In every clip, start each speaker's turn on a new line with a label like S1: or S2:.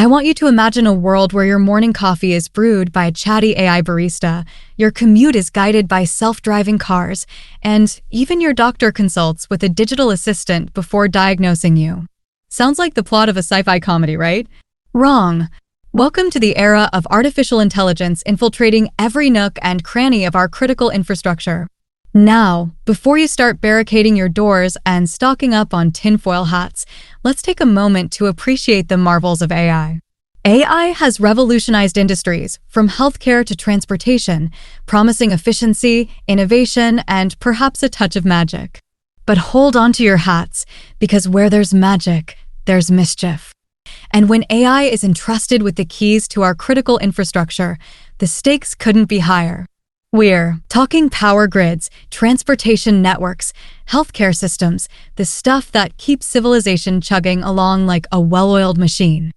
S1: I want you to imagine a world where your morning coffee is brewed by a chatty AI barista, your commute is guided by self-driving cars, and even your doctor consults with a digital assistant before diagnosing you. Sounds like the plot of a sci-fi comedy, right? Wrong. Welcome to the era of artificial intelligence infiltrating every nook and cranny of our critical infrastructure. Now, before you start barricading your doors and stocking up on tinfoil hats, let's take a moment to appreciate the marvels of AI. AI has revolutionized industries, from healthcare to transportation, promising efficiency, innovation, and perhaps a touch of magic. But hold on to your hats, because where there's magic, there's mischief. And when AI is entrusted with the keys to our critical infrastructure, the stakes couldn't be higher. We're talking power grids, transportation networks, healthcare systems, the stuff that keeps civilization chugging along like a well-oiled machine.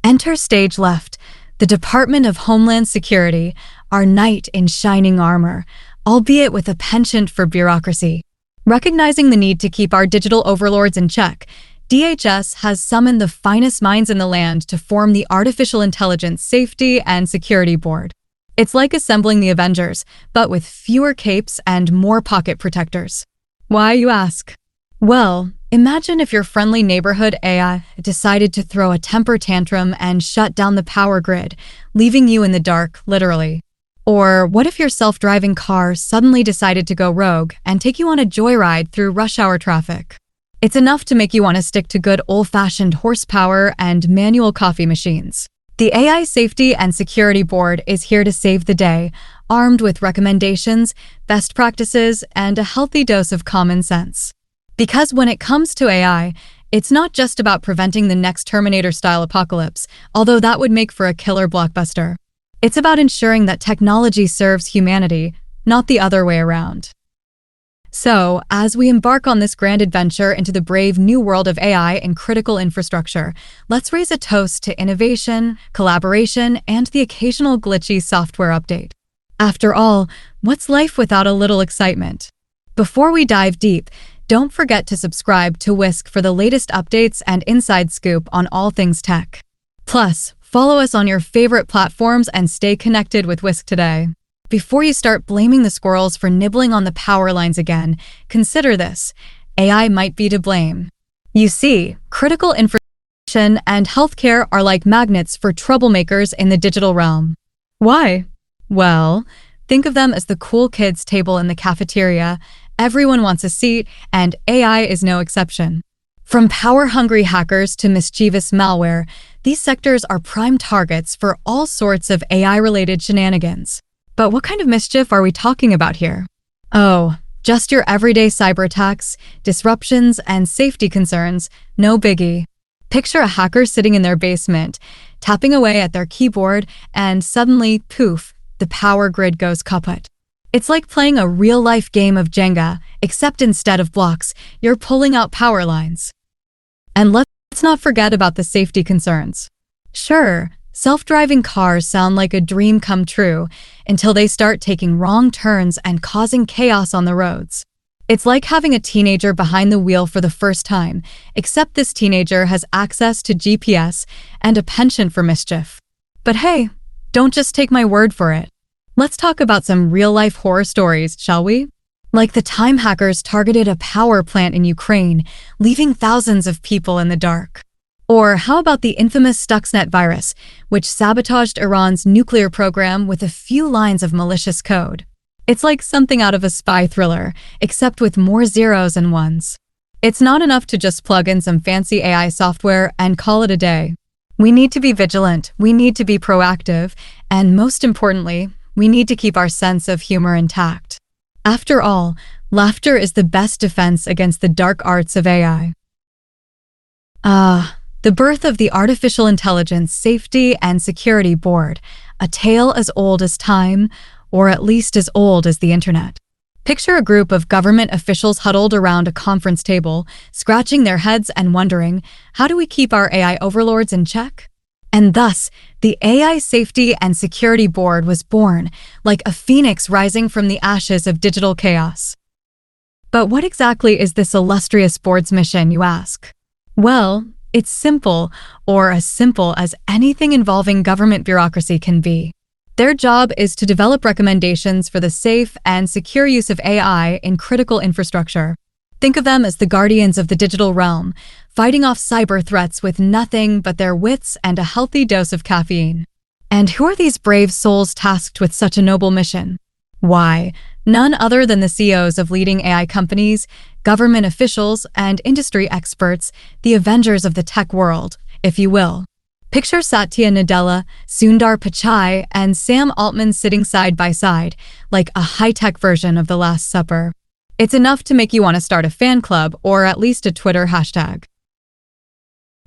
S1: Enter stage left, the Department of Homeland Security, our knight in shining armor, albeit with a penchant for bureaucracy. Recognizing the need to keep our digital overlords in check, DHS has summoned the finest minds in the land to form the Artificial Intelligence Safety and Security Board. It's like assembling the Avengers, but with fewer capes and more pocket protectors. Why, you ask? Well, imagine if your friendly neighborhood AI decided to throw a temper tantrum and shut down the power grid, leaving you in the dark, literally. Or what if your self-driving car suddenly decided to go rogue and take you on a joyride through rush hour traffic? It's enough to make you want to stick to good old-fashioned horsepower and manual coffee machines. The AI Safety and Security Board is here to save the day, armed with recommendations, best practices, and a healthy dose of common sense. Because when it comes to AI, it's not just about preventing the next Terminator-style apocalypse, although that would make for a killer blockbuster. It's about ensuring that technology serves humanity, not the other way around. So, as we embark on this grand adventure into the brave new world of AI and critical infrastructure, let's raise a toast to innovation, collaboration, and the occasional glitchy software update. After all, what's life without a little excitement? Before we dive deep, don't forget to subscribe to WIZC for the latest updates and inside scoop on all things tech. Plus, follow us on your favorite platforms and stay connected with WIZC today. Before you start blaming the squirrels for nibbling on the power lines again, consider this: AI might be to blame. You see, critical information and healthcare are like magnets for troublemakers in the digital realm. Why? Well, think of them as the cool kids table in the cafeteria. Everyone wants a seat, and AI is no exception. From power-hungry hackers to mischievous malware, these sectors are prime targets for all sorts of AI-related shenanigans. But what kind of mischief are we talking about here? Oh, just your everyday cyber attacks, disruptions, and safety concerns, no biggie. Picture a hacker sitting in their basement, tapping away at their keyboard, and suddenly, poof, the power grid goes kaput. It's like playing a real-life game of Jenga, except instead of blocks, you're pulling out power lines. And let's not forget about the safety concerns. Sure, self-driving cars sound like a dream come true until they start taking wrong turns and causing chaos on the roads. It's like having a teenager behind the wheel for the first time, except this teenager has access to GPS and a penchant for mischief. But hey, don't just take my word for it. Let's talk about some real-life horror stories, shall we? Like the time hackers targeted a power plant in Ukraine, leaving thousands of people in the dark. Or how about the infamous Stuxnet virus, which sabotaged Iran's nuclear program with a few lines of malicious code? It's like something out of a spy thriller, except with more zeros and ones. It's not enough to just plug in some fancy AI software and call it a day. We need to be vigilant, we need to be proactive, and most importantly, we need to keep our sense of humor intact. After all, laughter is the best defense against the dark arts of AI. The birth of the Artificial Intelligence Safety and Security Board, a tale as old as time, or at least as old as the internet. Picture a group of government officials huddled around a conference table, scratching their heads and wondering, how do we keep our AI overlords in check? And thus, the AI Safety and Security Board was born, like a phoenix rising from the ashes of digital chaos. But what exactly is this illustrious board's mission, you ask? Well, It's simple, or as simple as anything involving government bureaucracy can be. Their job is to develop recommendations for the safe and secure use of AI in critical infrastructure. Think of them as the guardians of the digital realm, fighting off cyber threats with nothing but their wits and a healthy dose of caffeine. And who are these brave souls tasked with such a noble mission? Why, none other than the CEOs of leading AI companies, government officials, and industry experts, the avengers of the tech world, if you will. Picture Satya Nadella, Sundar Pichai, and Sam Altman sitting side by side, like a high-tech version of The Last Supper. It's enough to make you want to start a fan club or at least a Twitter hashtag.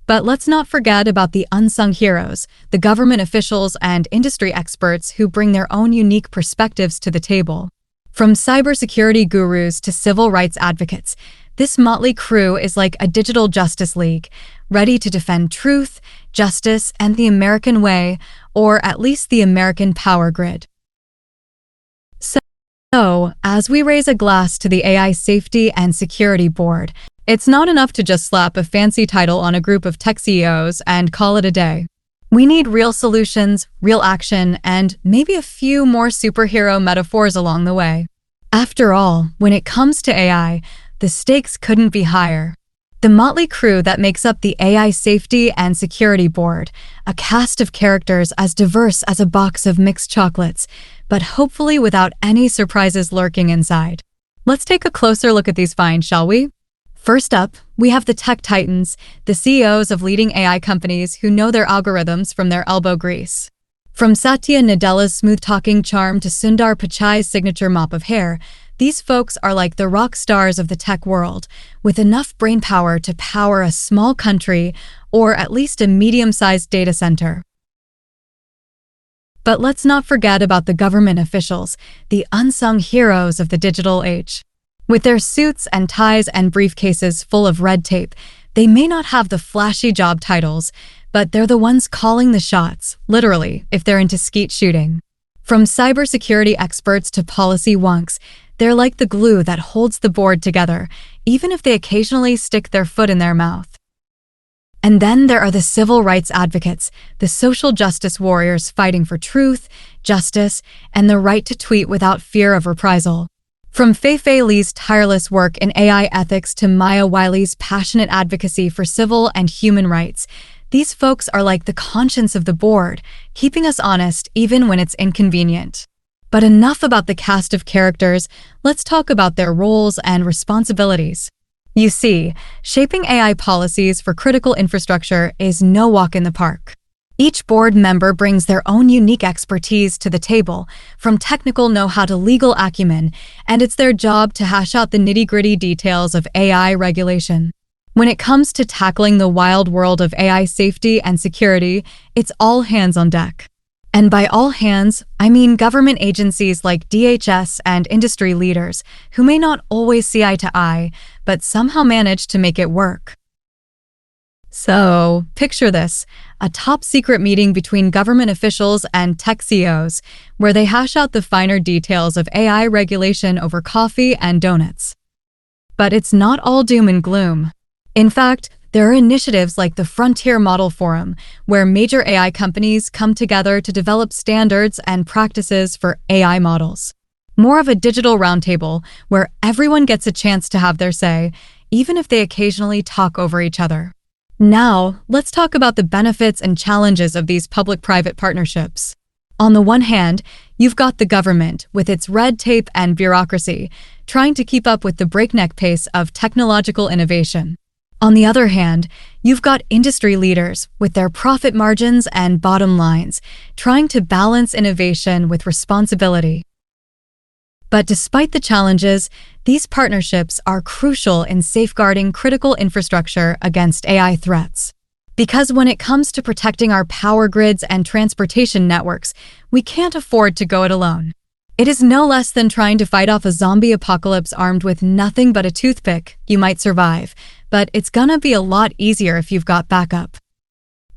S1: But let's not forget about the unsung heroes, the government officials and industry experts who bring their own unique perspectives to the table. From cybersecurity gurus to civil rights advocates, this motley crew is like a digital justice league, ready to defend truth, justice, and the way, or at least the American power grid. So, as we raise a glass to the AI Safety and Security Board, it's not enough to just slap a fancy title on a group of tech CEOs and call it a day. We need real solutions, real action, and maybe a few more superhero metaphors along the way. After all, when it comes to AI, the stakes couldn't be higher. The motley crew that makes up the AI Safety and Security Board, a cast of characters as diverse as a box of mixed chocolates, but hopefully without any surprises lurking inside. Let's take a closer look at these finds, shall we? First up, we have the tech titans, the CEOs of leading AI companies who know their algorithms from their elbow grease. From Satya Nadella's smooth-talking charm to Sundar Pichai's signature mop of hair, these folks are like the rock stars of the tech world, with enough brainpower to power a small country or at least a medium-sized data center. But let's not forget about the government officials, the unsung heroes of the digital age. With their suits and ties and briefcases full of red tape, they may not have the flashy job titles, but they're the ones calling the shots, literally, if they're into skeet shooting. From cybersecurity experts to policy wonks, they're like the glue that holds the board together, even if they occasionally stick their foot in their mouth. And then there are the civil rights advocates, the social justice warriors fighting for truth, justice, and the right to tweet without fear of reprisal. From Fei Li's tireless work in AI ethics to Maya Wiley's passionate advocacy for civil and human rights, these folks are like the conscience of the board, keeping us honest even when it's inconvenient. But enough about the cast of characters, let's talk about their roles and responsibilities. You see, shaping AI policies for critical infrastructure is no walk in the park. Each board member brings their own unique expertise to the table, from technical know-how to legal acumen, and it's their job to hash out the nitty-gritty details of AI regulation. When it comes to tackling the wild world of AI safety and security, it's all hands on deck. And by all hands, I mean government agencies like DHS and industry leaders who may not always see eye to eye, but somehow manage to make it work. So, picture this, a top-secret meeting between government officials and tech CEOs, where they hash out the finer details of AI regulation over coffee and donuts. But it's not all doom and gloom. In fact, there are initiatives like the Frontier Model Forum, where major AI companies come together to develop standards and practices for AI models. More of a digital roundtable where everyone gets a chance to have their say, even if they occasionally talk over each other. Now, let's talk about the benefits and challenges of these public-private partnerships. On the one hand, you've got the government, with its red tape and bureaucracy, trying to keep up with the breakneck pace of technological innovation. On the other hand, you've got industry leaders, with their profit margins and bottom lines, trying to balance innovation with responsibility. But despite the challenges, these partnerships are crucial in safeguarding critical infrastructure against AI threats. Because when it comes to protecting our power grids and transportation networks, we can't afford to go it alone. It is no less than trying to fight off a zombie apocalypse armed with nothing but a toothpick. You might survive, but it's gonna be a lot easier if you've got backup.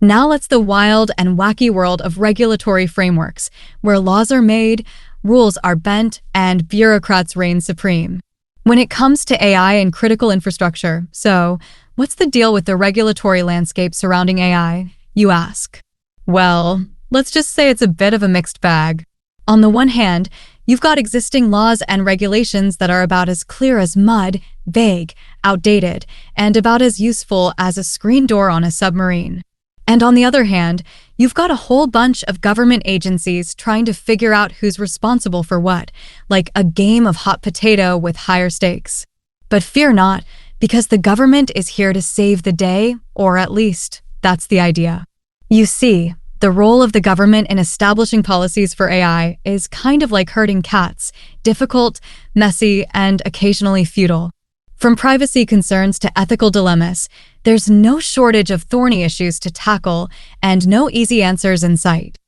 S1: Now let's the wild and wacky world of regulatory frameworks, where laws are made, rules are bent, and bureaucrats reign supreme. When it comes to AI and critical infrastructure, so what's the deal with the regulatory landscape surrounding AI, you ask? Well, let's just say it's a bit of a mixed bag. On the one hand, you've got existing laws and regulations that are about as clear as mud, vague, outdated, and about as useful as a screen door on a submarine. And on the other hand, you've got a whole bunch of government agencies trying to figure out who's responsible for what, like a game of hot potato with higher stakes. But fear not, because the government is here to save the day, or at least, that's the idea. You see, the role of the government in establishing policies for AI is kind of like herding cats, difficult, messy, and occasionally futile. From privacy concerns to ethical dilemmas, there's no shortage of thorny issues to tackle and no easy answers in sight.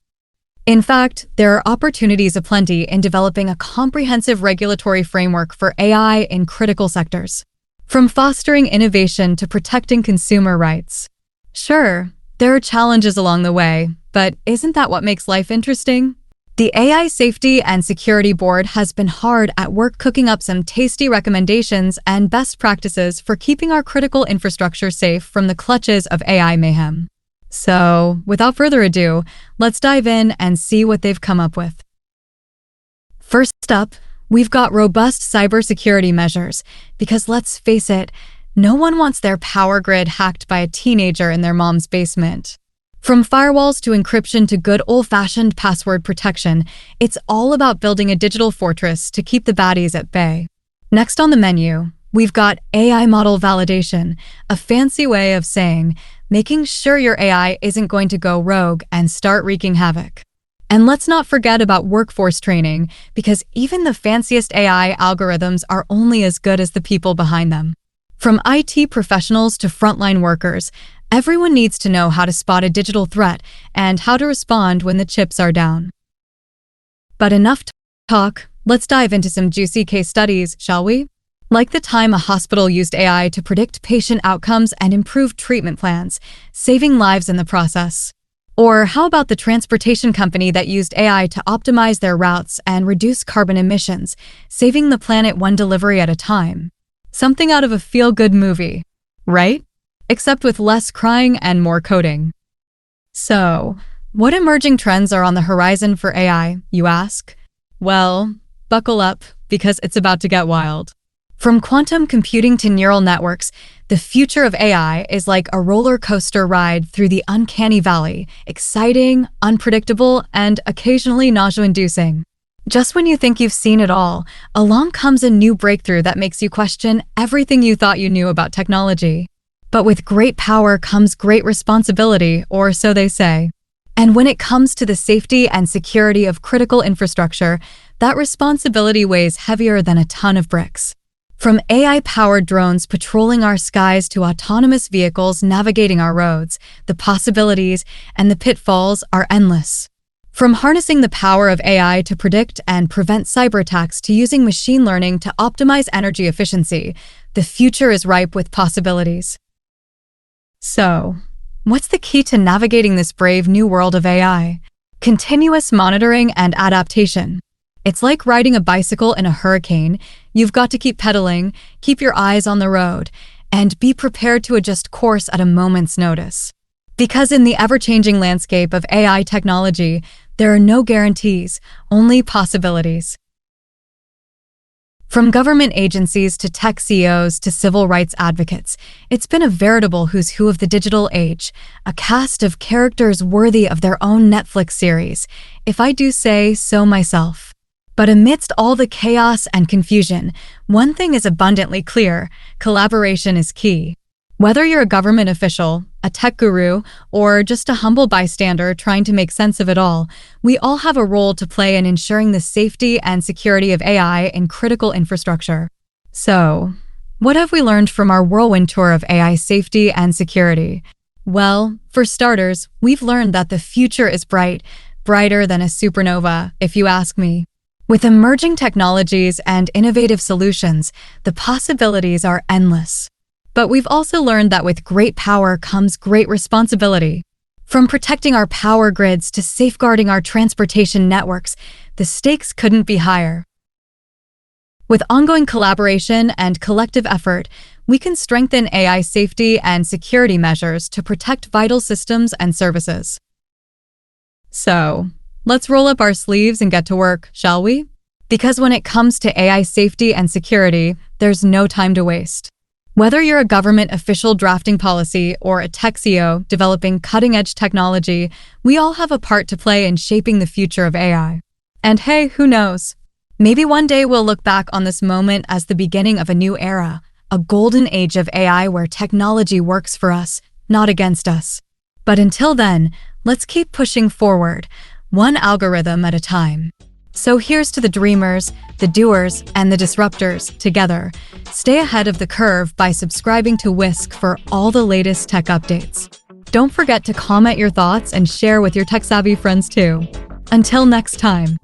S1: In fact, there are opportunities aplenty in developing a comprehensive regulatory framework for AI in critical sectors, from fostering innovation to protecting consumer rights. Sure, there are challenges along the way, but isn't that what makes life interesting? The AI Safety and Security Board has been hard at work cooking up some tasty recommendations and best practices for keeping our critical infrastructure safe from the clutches of AI mayhem. So, without further ado, let's dive in and see what they've come up with. First up, we've got robust cybersecurity measures, because let's face it, no one wants their power grid hacked by a teenager in their mom's basement. From firewalls to encryption to good old-fashioned password protection, it's all about building a digital fortress to keep the baddies at bay. Next on the menu, we've got AI model validation, a fancy way of saying making sure your AI isn't going to go rogue and start wreaking havoc. And let's not forget about workforce training, because even the fanciest AI algorithms are only as good as the people behind them. From IT professionals to frontline workers, everyone needs to know how to spot a digital threat and how to respond when the chips are down. But enough talk, let's dive into some juicy case studies, shall we? Like the time a hospital used AI to predict patient outcomes and improve treatment plans, saving lives in the process. Or how about the transportation company that used AI to optimize their routes and reduce carbon emissions, saving the planet one delivery at a time? Something out of a feel-good movie, right? Except with less crying and more coding. So, what emerging trends are on the horizon for AI, you ask? Well, buckle up, because it's about to get wild. From quantum computing to neural networks, the future of AI is like a roller coaster ride through the uncanny valley, exciting, unpredictable, and occasionally nausea-inducing. Just when you think you've seen it all, along comes a new breakthrough that makes you question everything you thought you knew about technology. But with great power comes great responsibility, or so they say. And when it comes to the safety and security of critical infrastructure, that responsibility weighs heavier than a ton of bricks. From AI-powered drones patrolling our skies to autonomous vehicles navigating our roads, the possibilities and the pitfalls are endless. From harnessing the power of AI to predict and prevent cyberattacks to using machine learning to optimize energy efficiency, the future is ripe with possibilities. So, what's the key to navigating this brave new world of AI? Continuous monitoring and adaptation. It's like riding a bicycle in a hurricane. You've got to keep pedaling, keep your eyes on the road, and be prepared to adjust course at a moment's notice. Because in the ever-changing landscape of AI technology, there are no guarantees, only possibilities. From government agencies to tech CEOs to civil rights advocates, it's been a veritable who's who of the digital age, a cast of characters worthy of their own Netflix series, if I do say so myself. But amidst all the chaos and confusion, one thing is abundantly clear: collaboration is key. Whether you're a government official, a tech guru, or just a humble bystander trying to make sense of it all, we all have a role to play in ensuring the safety and security of AI in critical infrastructure. So, what have we learned from our whirlwind tour of AI safety and security? Well, for starters, we've learned that the future is bright, brighter than a supernova, if you ask me. With emerging technologies and innovative solutions, the possibilities are endless. But we've also learned that with great power comes great responsibility. From protecting our power grids to safeguarding our transportation networks, the stakes couldn't be higher. With ongoing collaboration and collective effort, we can strengthen AI safety and security measures to protect vital systems and services. So, let's roll up our sleeves and get to work, shall we? Because when it comes to AI safety and security, there's no time to waste. Whether you're a government official drafting policy or a tech CEO developing cutting-edge technology, we all have a part to play in shaping the future of AI. And hey, who knows? Maybe one day we'll look back on this moment as the beginning of a new era, a golden age of AI where technology works for us, not against us. But until then, let's keep pushing forward, one algorithm at a time. So here's to the dreamers, the doers, and the disruptors together. Stay ahead of the curve by subscribing to WIZC for all the latest tech updates. Don't forget to comment your thoughts and share with your tech-savvy friends too. Until next time.